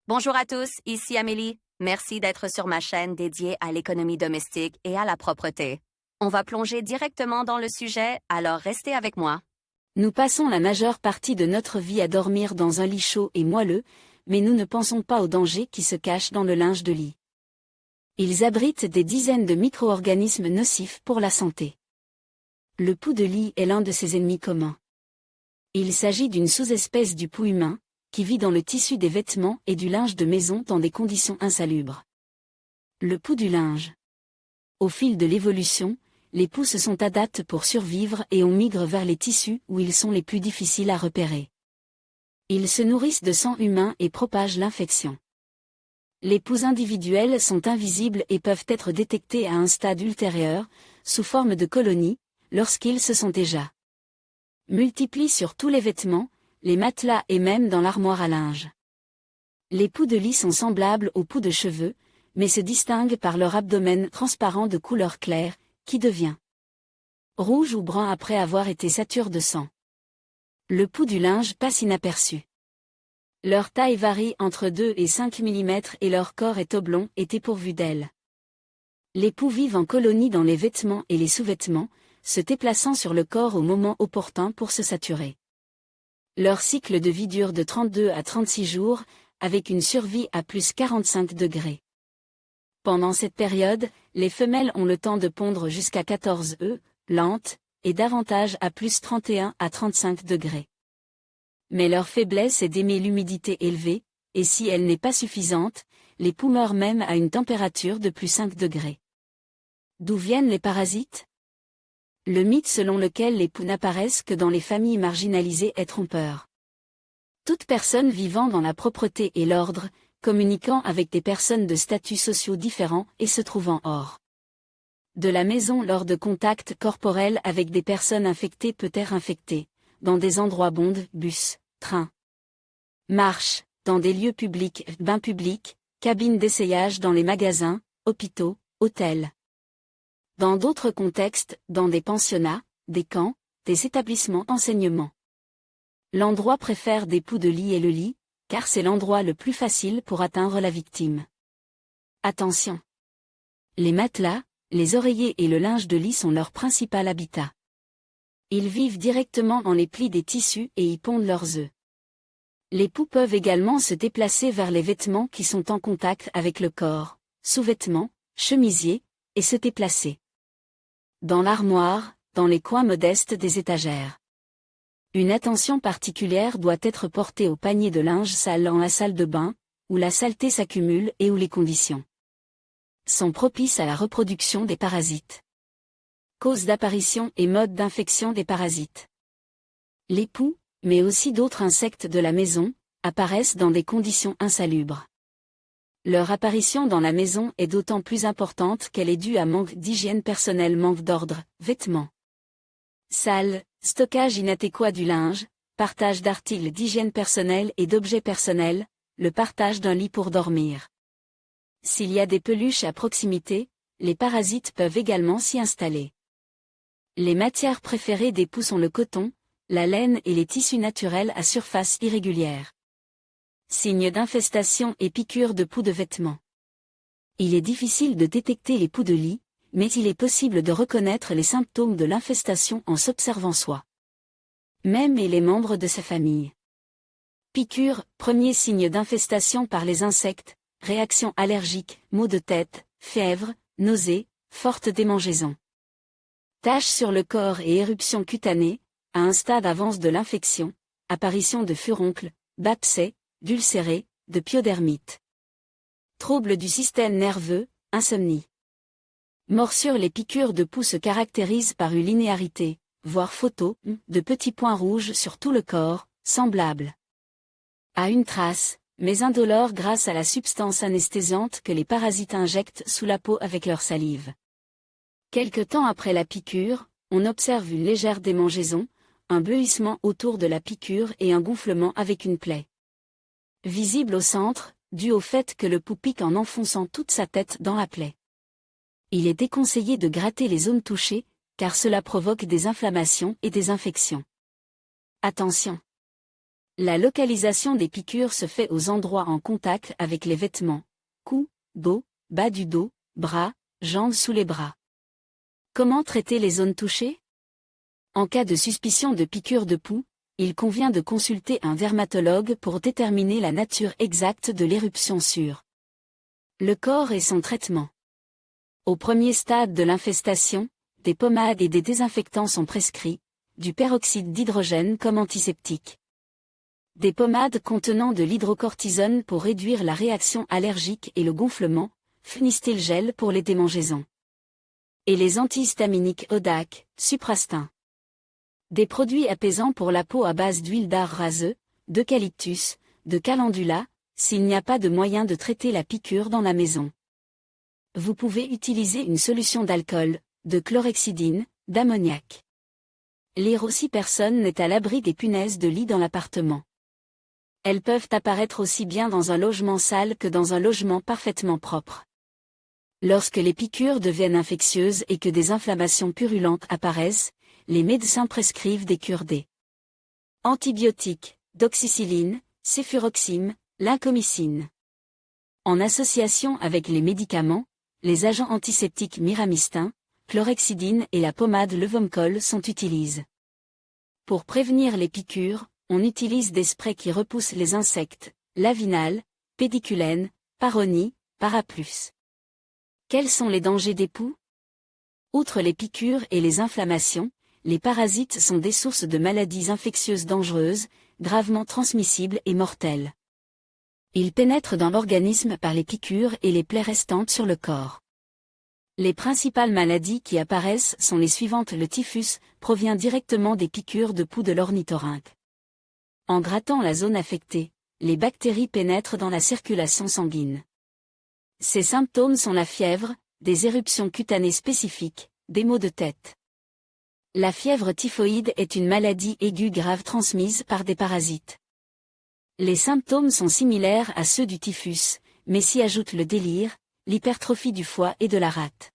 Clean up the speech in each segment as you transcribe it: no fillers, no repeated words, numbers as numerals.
Bonjour à tous, ici Amélie. Merci d'être sur ma chaîne dédiée à l'économie domestique et à la propreté. On va plonger directement dans le sujet, alors restez avec moi. Nous passons la majeure partie de notre vie à dormir dans un lit chaud et moelleux, mais nous ne pensons pas aux dangers qui se cachent dans le linge de lit. Ils abritent des dizaines de micro-organismes nocifs pour la santé. Le poux de lit est l'un de ses ennemis communs. Il s'agit d'une sous-espèce du poux humain, qui vit dans le tissu des vêtements et du linge de maison dans des conditions insalubres. Le poux du linge. Au fil de l'évolution, les poux se sont adaptés pour survivre et on migre vers les tissus où ils sont les plus difficiles à repérer. Ils se nourrissent de sang humain et propagent l'infection. Les poux individuels sont invisibles et peuvent être détectés à un stade ultérieur, sous forme de colonies, lorsqu'ils se sont déjà multiplient sur tous les vêtements, les matelas et même dans l'armoire à linge. Les poux de lit sont semblables aux poux de cheveux, mais se distinguent par leur abdomen transparent de couleur claire, qui devient rouge ou brun après avoir été saturé de sang. Le poux du linge passe inaperçu. Leur taille varie entre 2 et 5 mm et leur corps est oblong et dépourvu d'ailes. Les poux vivent en colonies dans les vêtements et les sous-vêtements, se déplaçant sur le corps au moment opportun pour se saturer. Leur cycle de vie dure de 32 à 36 jours, avec une survie à plus 45 degrés. Pendant cette période, les femelles ont le temps de pondre jusqu'à 14 œufs, lentes, et davantage à plus 31 à 35 degrés. Mais leur faiblesse est d'aimer l'humidité élevée, et si elle n'est pas suffisante, les poux meurent même à une température de plus 5 degrés. D'où viennent les parasites ? Le mythe selon lequel les poux n'apparaissent que dans les familles marginalisées est trompeur. Toute personne vivant dans la propreté et l'ordre, communiquant avec des personnes de statuts sociaux différents et se trouvant hors de la maison lors de contacts corporels avec des personnes infectées peut être infectée, dans des endroits bondes, bus, trains, marches, dans des lieux publics, bains publics, cabines d'essayage dans les magasins, hôpitaux, hôtels. Dans d'autres contextes, dans des pensionnats, des camps, des établissements d'enseignement. L'endroit préféré des poux de lit est le lit, car c'est l'endroit le plus facile pour atteindre la victime. Attention! Les matelas, les oreillers et le linge de lit sont leur principal habitat. Ils vivent directement dans les plis des tissus et y pondent leurs œufs. Les poux peuvent également se déplacer vers les vêtements qui sont en contact avec le corps, sous-vêtements, chemisiers, et se déplacer dans l'armoire, dans les coins modestes des étagères. Une attention particulière doit être portée au panier de linge sale dans la salle de bain, où la saleté s'accumule et où les conditions sont propices à la reproduction des parasites. Cause d'apparition et mode d'infection des parasites. Les poux, mais aussi d'autres insectes de la maison, apparaissent dans des conditions insalubres. Leur apparition dans la maison est d'autant plus importante qu'elle est due à manque d'hygiène personnelle, manque d'ordre, vêtements sales, stockage inadéquat du linge, partage d'articles d'hygiène personnelle et d'objets personnels, le partage d'un lit pour dormir. S'il y a des peluches à proximité, les parasites peuvent également s'y installer. Les matières préférées des poux sont le coton, la laine et les tissus naturels à surface irrégulière. Signes d'infestation et piqûres de poux de vêtements. Il est difficile de détecter les poux de lit, mais il est possible de reconnaître les symptômes de l'infestation en s'observant soi même et les membres de sa famille. Piqûres, premier signe d'infestation par les insectes, réaction allergique, maux de tête, fièvre, nausées, forte démangeaison. Taches sur le corps et éruptions cutanées, à un stade avance de l'infection, apparition de furoncles, d'abcès, d'ulcérés, de pyodermite. Troubles du système nerveux, insomnie. Morsures. Les piqûres de poux se caractérisent par une linéarité, voire photo, de petits points rouges sur tout le corps, semblables à une trace, mais indolores grâce à la substance anesthésiante que les parasites injectent sous la peau avec leur salive. Quelque temps après la piqûre, on observe une légère démangeaison, un bleuissement autour de la piqûre et un gonflement avec une plaie visible au centre, dû au fait que le poux pique en enfonçant toute sa tête dans la plaie. Il est déconseillé de gratter les zones touchées, car cela provoque des inflammations et des infections. Attention! La localisation des piqûres se fait aux endroits en contact avec les vêtements, cou, dos, bas du dos, bras, jambes sous les bras. Comment traiter les zones touchées? En cas de suspicion de piqûre de poux, il convient de consulter un dermatologue pour déterminer la nature exacte de l'éruption sûre. Le corps et son traitement. Au premier stade de l'infestation, des pommades et des désinfectants sont prescrits, du peroxyde d'hydrogène comme antiseptique. Des pommades contenant de l'hydrocortisone pour réduire la réaction allergique et le gonflement, Phenistil gel pour les démangeaisons. Et les antihistaminiques Odac, Suprastin. Des produits apaisants pour la peau à base d'huile d'ard raseux, d'eucalyptus, de calendula, s'il n'y a pas de moyen de traiter la piqûre dans la maison. Vous pouvez utiliser une solution d'alcool, de chlorhexidine, d'ammoniac. Lire aussi personne n'est à l'abri des punaises de lit dans l'appartement. Elles peuvent apparaître aussi bien dans un logement sale que dans un logement parfaitement propre. Lorsque les piqûres deviennent infectieuses et que des inflammations purulentes apparaissent, les médecins prescrivent des cures des antibiotiques, doxycycline, céfuroxime, lincomycine. En association avec les médicaments, les agents antiseptiques miramistins, chlorhexidine et la pommade Levomcol sont utilisés. Pour prévenir les piqûres, on utilise des sprays qui repoussent les insectes, Lavinal, pédiculène, Paroni, Paraplus. Quels sont les dangers des poux? Outre les piqûres et les inflammations, les parasites sont des sources de maladies infectieuses dangereuses, gravement transmissibles et mortelles. Ils pénètrent dans l'organisme par les piqûres et les plaies restantes sur le corps. Les principales maladies qui apparaissent sont les suivantes. Le typhus provient directement des piqûres de poux de l'ornithorynque. En grattant la zone affectée, les bactéries pénètrent dans la circulation sanguine. Ces symptômes sont la fièvre, des éruptions cutanées spécifiques, des maux de tête. La fièvre typhoïde est une maladie aiguë grave transmise par des parasites. Les symptômes sont similaires à ceux du typhus, mais s'y ajoute le délire, l'hypertrophie du foie et de la rate.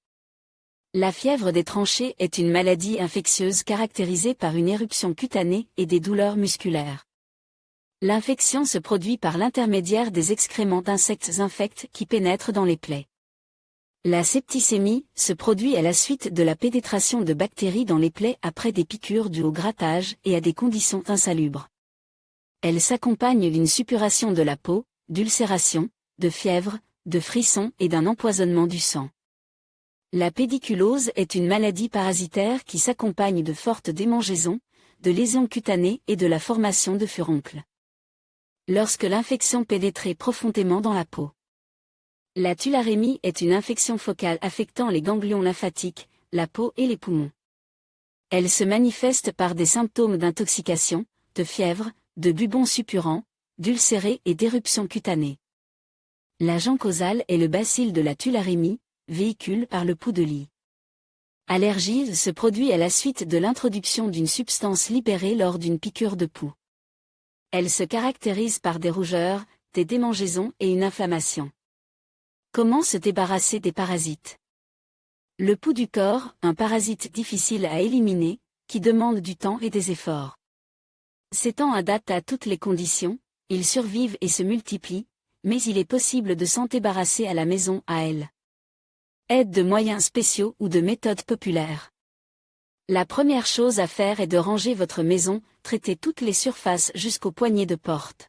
La fièvre des tranchées est une maladie infectieuse caractérisée par une éruption cutanée et des douleurs musculaires. L'infection se produit par l'intermédiaire des excréments d'insectes infects qui pénètrent dans les plaies. La septicémie se produit à la suite de la pénétration de bactéries dans les plaies après des piqûres dues au grattage et à des conditions insalubres. Elle s'accompagne d'une suppuration de la peau, d'ulcération, de fièvre, de frissons et d'un empoisonnement du sang. La pédiculose est une maladie parasitaire qui s'accompagne de fortes démangeaisons, de lésions cutanées et de la formation de furoncles. Lorsque l'infection pénétrait profondément dans la peau. La tularemie est une infection focale affectant les ganglions lymphatiques, la peau et les poumons. Elle se manifeste par des symptômes d'intoxication, de fièvre, de bubons suppurants, d'ulcérés et d'éruptions cutanées. L'agent causal est le bacille de la tularemie, véhicule par le poux de lit. Allergie se produit à la suite de l'introduction d'une substance libérée lors d'une piqûre de poux. Elle se caractérise par des rougeurs, des démangeaisons et une inflammation. Comment se débarrasser des parasites? Le poux du corps, un parasite difficile à éliminer, qui demande du temps et des efforts. S'étant adapte à toutes les conditions, ils survivent et se multiplient, mais il est possible de s'en débarrasser à la maison à elle. Aide de moyens spéciaux ou de méthodes populaires. La première chose à faire est de ranger votre maison, traiter toutes les surfaces jusqu'aux poignées de porte.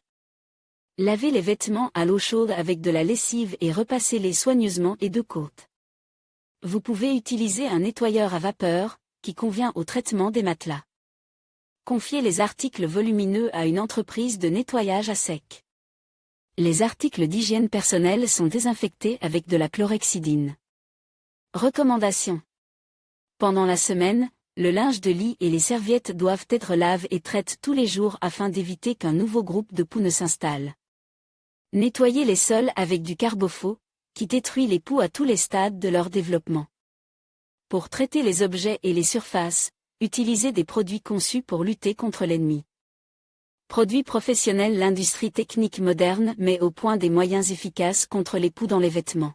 Lavez les vêtements à l'eau chaude avec de la lessive et repassez-les soigneusement et de côte. Vous pouvez utiliser un nettoyeur à vapeur, qui convient au traitement des matelas. Confiez les articles volumineux à une entreprise de nettoyage à sec. Les articles d'hygiène personnelle sont désinfectés avec de la chlorhexidine. Recommandations. Pendant la semaine, le linge de lit et les serviettes doivent être lavés et traités tous les jours afin d'éviter qu'un nouveau groupe de poux ne s'installe. Nettoyez les sols avec du carbofo, qui détruit les poux à tous les stades de leur développement. Pour traiter les objets et les surfaces, utilisez des produits conçus pour lutter contre l'ennemi. Produits professionnels. L'industrie technique moderne met au point des moyens efficaces contre les poux dans les vêtements.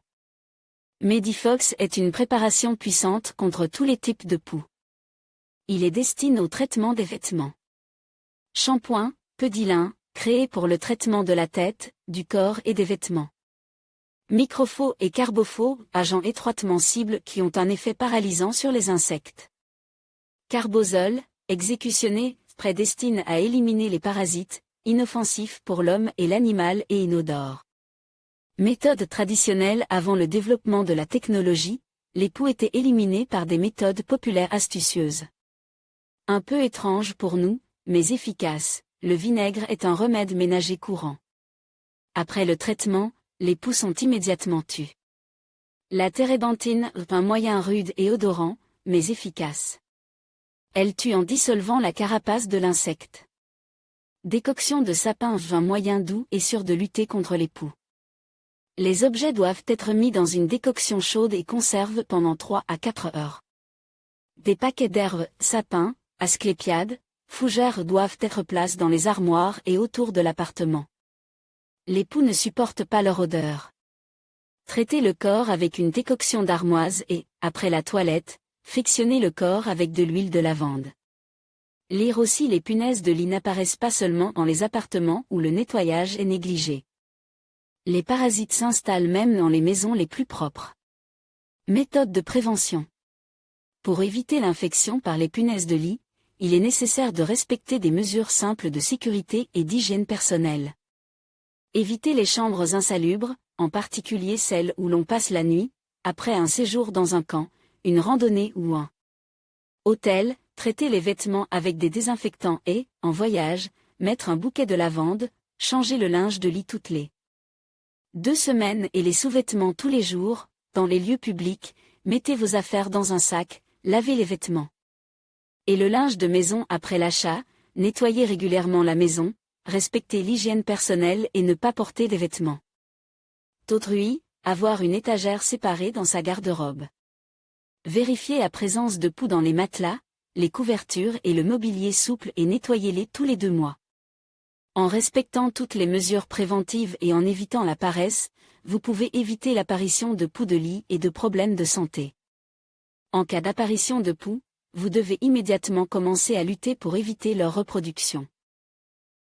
Medifox est une préparation puissante contre tous les types de poux. Il est destiné au traitement des vêtements. Shampoing, Pedilin, créés pour le traitement de la tête, du corps et des vêtements. Microfaux et carbofaux, agents étroitement cibles qui ont un effet paralysant sur les insectes. Carbozole, exécutionné, prédestine à éliminer les parasites, inoffensifs pour l'homme et l'animal et inodores. Méthode traditionnelle avant le développement de la technologie, les poux étaient éliminés par des méthodes populaires astucieuses. Un peu étrange pour nous, mais efficace, le vinaigre est un remède ménager courant. Après le traitement, les poux sont immédiatement tués. La térébenthine, un moyen rude et odorant, mais efficace. Elle tue en dissolvant la carapace de l'insecte. Décoction de sapin, un moyen doux et sûr de lutter contre les poux. Les objets doivent être mis dans une décoction chaude et conservent pendant 3 à 4 heures. Des paquets d'herbes, sapins, asclépiades, fougères doivent être placés dans les armoires et autour de l'appartement. Les poux ne supportent pas leur odeur. Traitez le corps avec une décoction d'armoise et, après la toilette, frictionnez le corps avec de l'huile de lavande. Lire aussi les punaises de lit n'apparaissent pas seulement dans les appartements où le nettoyage est négligé. Les parasites s'installent même dans les maisons les plus propres. Méthode de prévention. Pour éviter l'infection par les punaises de lit, il est nécessaire de respecter des mesures simples de sécurité et d'hygiène personnelle. Évitez les chambres insalubres, en particulier celles où l'on passe la nuit, après un séjour dans un camp, une randonnée ou un hôtel. Traitez les vêtements avec des désinfectants et, en voyage, mettre un bouquet de lavande, changer le linge de lit toutes les 2 semaines et les sous-vêtements tous les jours. Dans les lieux publics, mettez vos affaires dans un sac, lavez les vêtements. Et le linge de maison après l'achat, nettoyez régulièrement la maison, respectez l'hygiène personnelle et ne pas porter des vêtements d'autrui, avoir une étagère séparée dans sa garde-robe. Vérifiez la présence de poux dans les matelas, les couvertures et le mobilier souple et nettoyez-les tous les 2 mois. En respectant toutes les mesures préventives et en évitant la paresse, vous pouvez éviter l'apparition de poux de lit et de problèmes de santé. En cas d'apparition de poux, vous devez immédiatement commencer à lutter pour éviter leur reproduction.